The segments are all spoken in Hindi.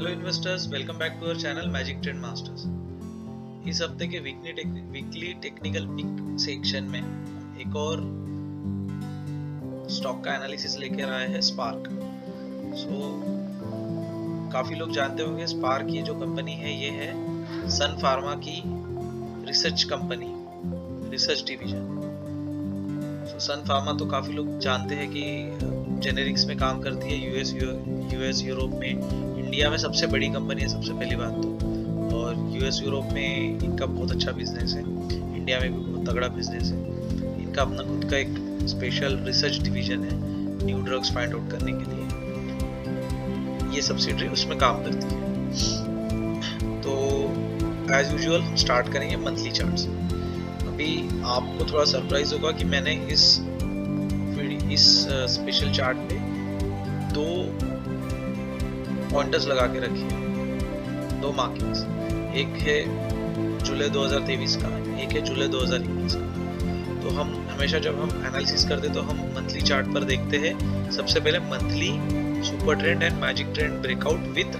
Hello investors, welcome back to our channel magic trend masters. इस हफ्ते के वीकली टेक्निकल पिक सेक्शन में एक और स्टॉक का एनालिसिस लेकर आए हैं स्पार्क। काफी लोग जानते होंगे स्पार्क ये जो कंपनी है ये है सन फार्मा की रिसर्च कंपनी, रिसर्च डिवीजन। सन फार्मा तो काफी लोग जानते हैं कि जेनेरिक्स में काम करती है यूएस यूरोप में। इंडिया में सबसे बड़ी कंपनी है सबसे पहली बात तो, और यूएस यूरोप में इनका बहुत अच्छा बिजनेस है, इंडिया में भी बहुत तगड़ा बिजनेस है। इनका अपना खुद का एक स्पेशल रिसर्च डिवीजन है न्यू ड्रग्स फाइंड आउट करने के लिए, ये सब्सिडरी उसमें काम करती है। तो एज यूजुअल हम स्टार्ट करेंगे मंथली चार्ट से। अभी आपको थोड़ा सरप्राइज होगा कि मैंने इस स्पेशल चार्ट पे दो पॉइंटर्स लगा के रखे हैं, दो मार्किंग्स। एक है जुलाई 2023 का, एक है जुलाई 2021 का। तो हम हमेशा जब हम एनालिसिस करते तो हम मंथली चार्ट पर देखते हैं सबसे पहले monthly super trend and magic trend breakout with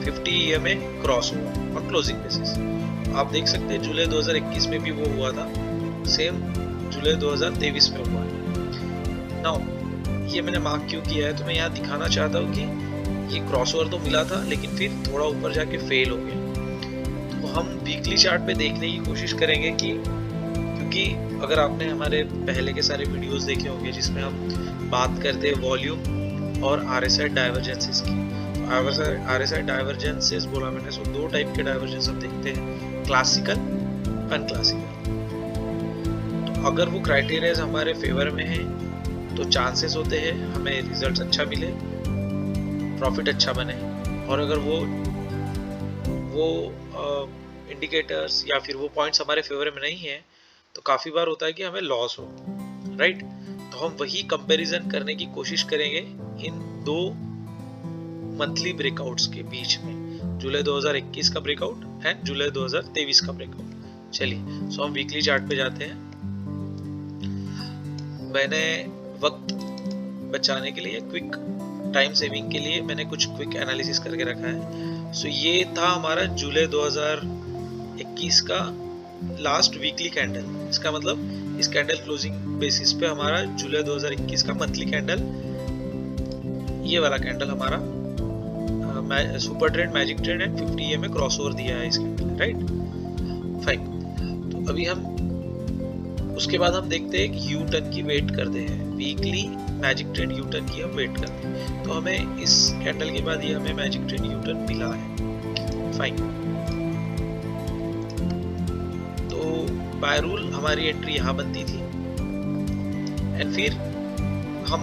50 EMA cross over और क्लोजिंग बेसिस। आप देख सकते हैं जुलाई 2021 में भी वो हुआ था, सेम जुलाई 2023 में हुआ है। नाउ ये मैंने मार्क क्यों किया है, तो मैं यहाँ दिखाना चाहता हूँ कि ये क्रॉसओवर तो मिला था लेकिन फिर थोड़ा ऊपर जाके फेल हो गया। तो हम वीकली चार्ट पे देखने की कोशिश करेंगे कि क्योंकि अगर आपने हमारे पहले के सारे वीडियोस देखे होंगे जिसमें हम बात करते हैं वॉल्यूम और RSI डाइवर्जेंसेस की। RSI डाइवर्जेंसेस बोला मैंने, सो दो टाइप के डाइवर्जेंस हम देखते हैं, क्लासिकल, अनक्लासिकल। तो अगर वो क्राइटेरिया हमारे फेवर में है तो चांसेस होते हैं हमें रिजल्ट अच्छा मिले, प्रॉफिट अच्छा बने। और अगर वो इंडिकेटर्स या फिर वो पॉइंट्स हमारे फेवर में नहीं है तो काफी बार होता है कि हमें लॉस हो, राइट। तो हम वही कंपैरिजन करने की कोशिश करेंगे इन दो मंथली ब्रेकआउट्स के बीच में, जुलाई 2021 का ब्रेकआउट एंड जुलाई 2023 का ब्रेकआउट। चलिए सो हम वीकली चार्ट पे जाते हैं। मैंने वक्त बचाने के लिए, क्विक टाइम सेविंग के लिए मैंने कुछ क्विक एनालिसिस करके रखा है। सो ये था हमारा जुलाई 2021 का लास्ट वीकली कैंडल। इसका मतलब इस कैंडल क्लोजिंग बेसिस पे हमारा जुलाई 2021 का मंथली कैंडल, ये वाला कैंडल हमारा super trend, magic trend and 50 EMA crossover दिया है इस कैंडल, राइट, फाइन। तो अभी हम उसके बाद हम देखते हैं कि यू टर्न की वेट करते हैं, weekly magic trend U turn की हम वेट करते हैं। तो हमें इस कैंडल के बाद ये हमें मैजिक ट्रेंड यू टर्न मिला है, फाइन। तो बाय रूल हमारी एंट्री यहाँ बनती थी एंड फिर हम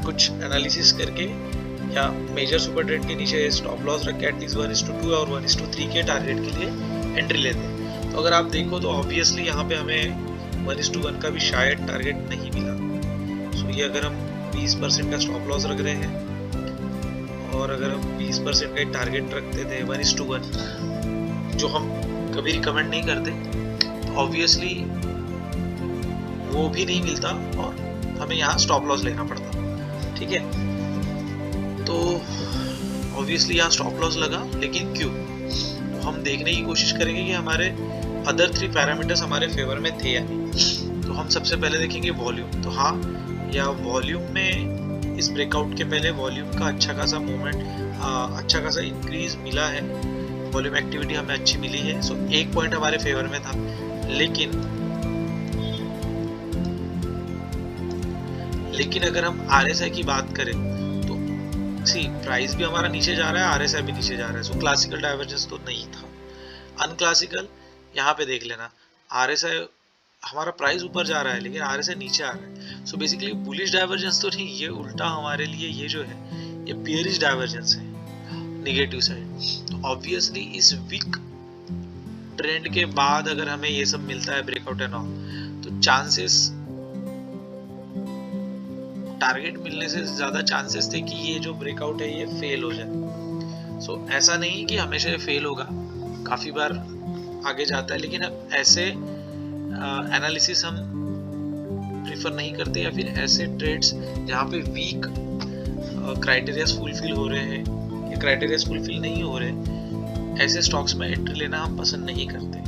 कुछ एनालिसिस करके या मेजर सुपर ट्रेंड के नीचे स्टॉप लॉस रख के एटलीस्ट 1:2 और 1:3 के टारगेट के लिए एंट्री लेते हैं। तो अगर आप देखो तो ऑब्वियसली यहाँ पे हमें 1:1 का भी शायद टारगेट नहीं मिला। सो ये अगर हम 20% का स्टॉप लॉस रख रहे हैं और अगर हम 20% का टारगेट रखते थे 1:1, जो हम कभी रिकमेंड नहीं करते, तो ऑब्वियसली वो भी नहीं मिलता और हमें यहाँ स्टॉप लॉस लेना पड़ता, ठीक है। तो ऑब्वियसली यहाँ स्टॉप लॉस लगा, लेकिन क्यों? तो हम देखने की कोशिश करेंगे कि हमारे अदर 3 पैरामीटर्स हमारे फेवर में थे या नहीं। तो हम सबसे पहले देखेंगे वॉल्यूम। तो हाँ, या वॉल्यूम में इस ब्रेकआउट के पहले वॉल्यूम का अच्छा खासा मूवमेंट, अच्छा खासा इंक्रीज मिला है, वॉल्यूम एक्टिविटी हमें अच्छी मिली है। सो एक पॉइंट हमारे फेवर में था, लेकिन अगर हम RSI की बात करें तो सी प्राइस भी हमारा नीचे जा रहा है, RSI भी नीचे जा रहा है। सो क्लासिकल डाइवर्जेंस तो नहीं था। अनक्लासिकल यहाँ पे देख लेना, RSI हमारा प्राइस ऊपर जा रहा है लेकिन RSI नीचे आ रहा है। सो बेसिकली बुलिश डाइवर्जेंस तो नहीं, ये उल्टा हमारे लिए ये जो है ये बियरिश डाइवर्जेंस है, नेगेटिव साइड। तो ऑब्वियसली इस वीक ट्रेंड के बाद अगर हमें ये सब मिलता है ब्रेकआउट एंड ऑल, तो चांसेस, टारगेट मिलने से ज्यादा चांसेस थे कि ये जो ब्रेकआउट है ये फेल हो जाए। सो ऐसा नहीं कि हमेशा ये फेल होगा, काफी बार आगे जाता है, लेकिन ऐसे एनालिसिस हम प्रीफर नहीं करते, या फिर ऐसे ट्रेड्स जहाँ पे वीक क्राइटेरियाज फुलफिल हो रहे हैं ये क्राइटेरिया फुलफिल नहीं हो रहे, ऐसे स्टॉक्स में एंट्री लेना हम पसंद नहीं करते,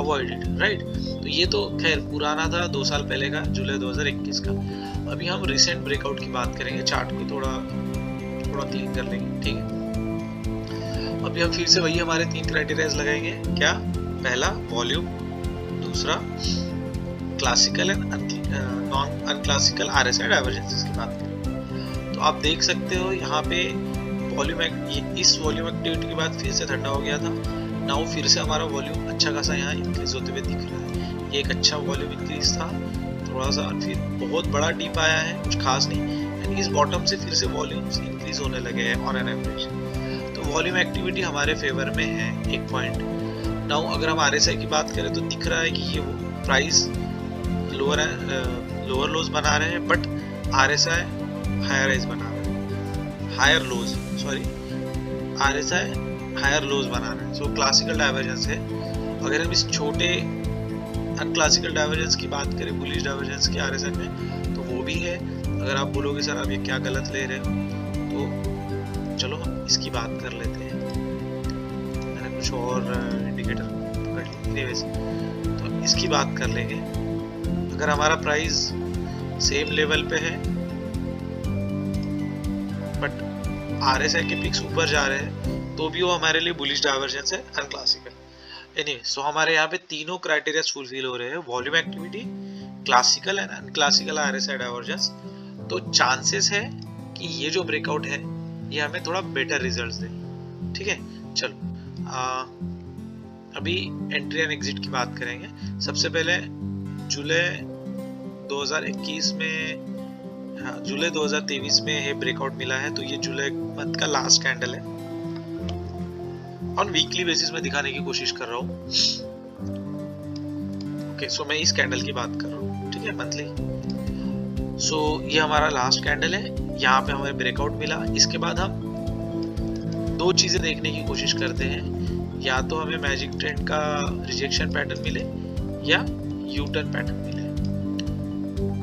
अवॉइड इट, राइट। तो ये तो खैर पुराना था, 2 साल पहले का, जुलाई 2021 का। अभी हम रिसेंट ब्रेकआउट की बात करेंगे, चार्ट को थोड़ा क्लीन कर लेंगे, ठीक है। अभी हम फिर से वही हमारे 3 क्राइटेरियाज लगाएंगे, क्या? पहला वॉल्यूम, दूसरा classical and non unclassical RSI divergences की बात करें। तो आप देख सकते हो यहाँ पे वॉल्यूम, इस वॉल्यूम एक्टिविटी के बाद फिर से ठंडा हो गया था। नाउ फिर से हमारा वॉल्यूम अच्छा खासा यहाँ इंक्रीज होते हुए दिख रहा है। ये एक अच्छा वॉल्यूम इंक्रीज था, थोड़ा सा फिर बहुत बड़ा डीप आया है, कुछ खास नहीं, एंड इस बॉटम से फिर से वॉल्यूम्स इंक्रीज होने लगे हैं ऑन एन एवरेज। तो वॉल्यूम एक्टिविटी हमारे फेवर में है, एक पॉइंट। नाउ अगर हम RSI की बात करें तो दिख रहा है कि ये प्राइस लोअर लोज बना रहे हैं, बट RSI हायर हाइज बना रहे हैं, higher lows, sorry, RSI higher lows बना रहे हैं। सो क्लासिकल डाइवर्जेंस है। अगर हम इस छोटे अनक्लासिकल डाइवर्जेंस की बात करें, बुलिश डाइवर्जेंस की RSI में, तो वो भी है। अगर आप बोलोगे सर आप ये क्या गलत ले रहे हो, तो चलो हम इसकी बात कर लेते हैं। मैंने कुछ और इंडिकेटर पकड़ लिए, तो इसकी बात कर लेंगे। अगर हमारा प्राइस सेम लेवल पे है बट RSI के पिक्स ऊपर जा रहे हैं, तो भी वो हमारे लिए बुलिश डाइवर्जेंस है, अनक्लासिकल। एनीवे, सो हमारे यहाँ पे तीनों क्राइटेरिया फुलफिल हो रहे हैं, volume activity, classical and unclassical RSI divergence. तो चांसेस है कि ये जो ब्रेकआउट है ये हमें थोड़ा बेटर रिजल्ट्स दे, ठीक है। चलो अभी एंट्री एंड एग्जिट की बात करेंगे। सबसे पहले जुलाई 2021 में, जुलाई 2023 में ये ब्रेकआउट मिला है, तो ये जुलाई मंथ का लास्ट कैंडल है। ऑन वीकली बेसिस में दिखाने की कोशिश कर रहा हूँ। ओके, सो मैं इस कैंडल की बात कर रहा हूँ, ठीक है, मंथली। सो ये हमारा लास्ट कैंडल है, यहाँ पे हमें ब्रेकआउट मिला। इसके बाद हम 2 चीजें देखने की कोशिश करते हैं, या तो हमें मैजिक ट्रेंड का रिजेक्शन पैटर्न मिले या यू टर्न पैटर्न मिले।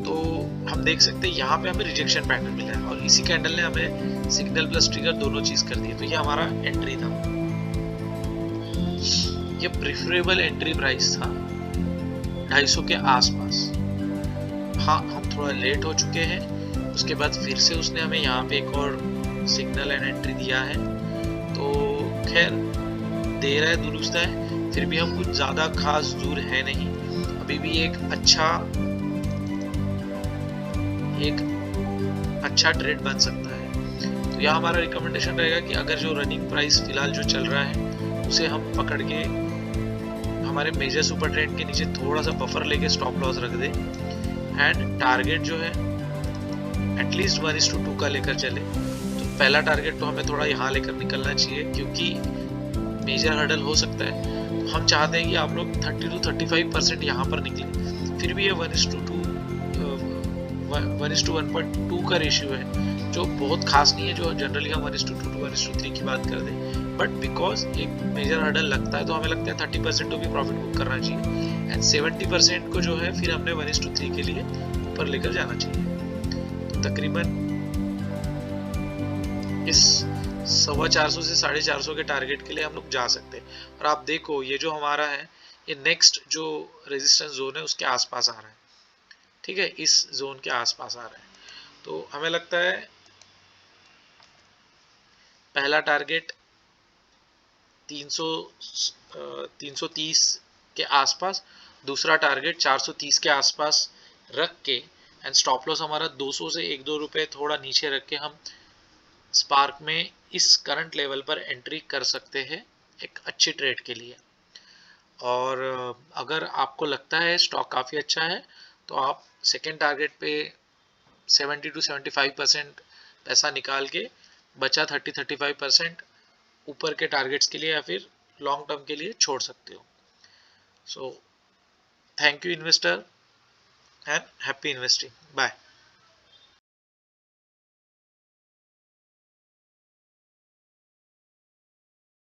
तो हम देख सकते हैं यहाँ पे हमें रिजेक्शन पैटर्न मिला है, और इसी कैंडल ने हमें सिग्नल प्लस ट्रिगर दोनों चीज कर दी। तो ये हमारा एंट्री था, ये प्रेफरेबल एंट्री प्राइस था 250 के आसपास। हाँ, हम थोड़ा लेट हो चुके हैं, उसके बाद फिर से उसने हमें यहाँ पे एक और सिग्नल एंड एंट्री दिया है। तो खैर दे रहा है, दुरुस्त है, फिर भी हम कुछ ज्यादा खास दूर है नहीं, अभी भी एक अच्छा ट्रेड बन सकता है। तो यहाँ हमारा रिकमेंडेशन रहेगा कि अगर जो रनिंग प्राइस फिलहाल जो चल रहा है उसे हम पकड़ के हमारे मेजर सुपर ट्रेंड के नीचे थोड़ा सा बफर लेके स्टॉप लॉस रख दे, एंड टारगेट जो है एटलीस्ट 1:2 का लेकर चले। तो पहला टारगेट तो हमें थोड़ा यहाँ लेकर निकलना चाहिए, क्योंकि मेजर हर्डल हो सकता है। तो हम चाहते हैं कि आप लोग 30 to 35% यहाँ पर निकले। फिर भी ये 1:1.2 का रेशियो है, जो बहुत खास नहीं है, जो जनरली हम 1:2 to 1:3 की बात कर दें, बट बिकॉज एक मेजर हर्डल लगता है तो हमें लगता है 30% तो भी प्रॉफिट बुक करना चाहिए, एंड 70% को जो है फिर हमने 1:3 के लिए ऊपर लेकर जाना चाहिए। तो तकरीबन इस 450 से 450 के टारगेट के लिए हम लोग जा सकते हैं। और आप देखो ये जो हमारा है, ये नेक्स्ट जो रेजिस्टेंस जोन है उसके आसपास आ रहा है, ठीक है, इस जोन के आसपास आ रहा है। तो हमें लगता है पहला टारगेट 330 के आसपास, दूसरा टारगेट 430 के आसपास रख के, एंड स्टॉप लॉस हमारा 200 से 1-2 रुपए थोड़ा नीचे रख के हम स्पार्क में इस करंट लेवल पर एंट्री कर सकते हैं एक अच्छी ट्रेड के लिए। और अगर आपको लगता है स्टॉक काफ़ी अच्छा है तो आप सेकेंड टारगेट पे 70 to 75% पैसा निकाल के बचा 30-35% ऊपर के टारगेट्स के लिए या फिर लॉन्ग टर्म के लिए छोड़ सकते हो। So thank you investor and happy investing, bye.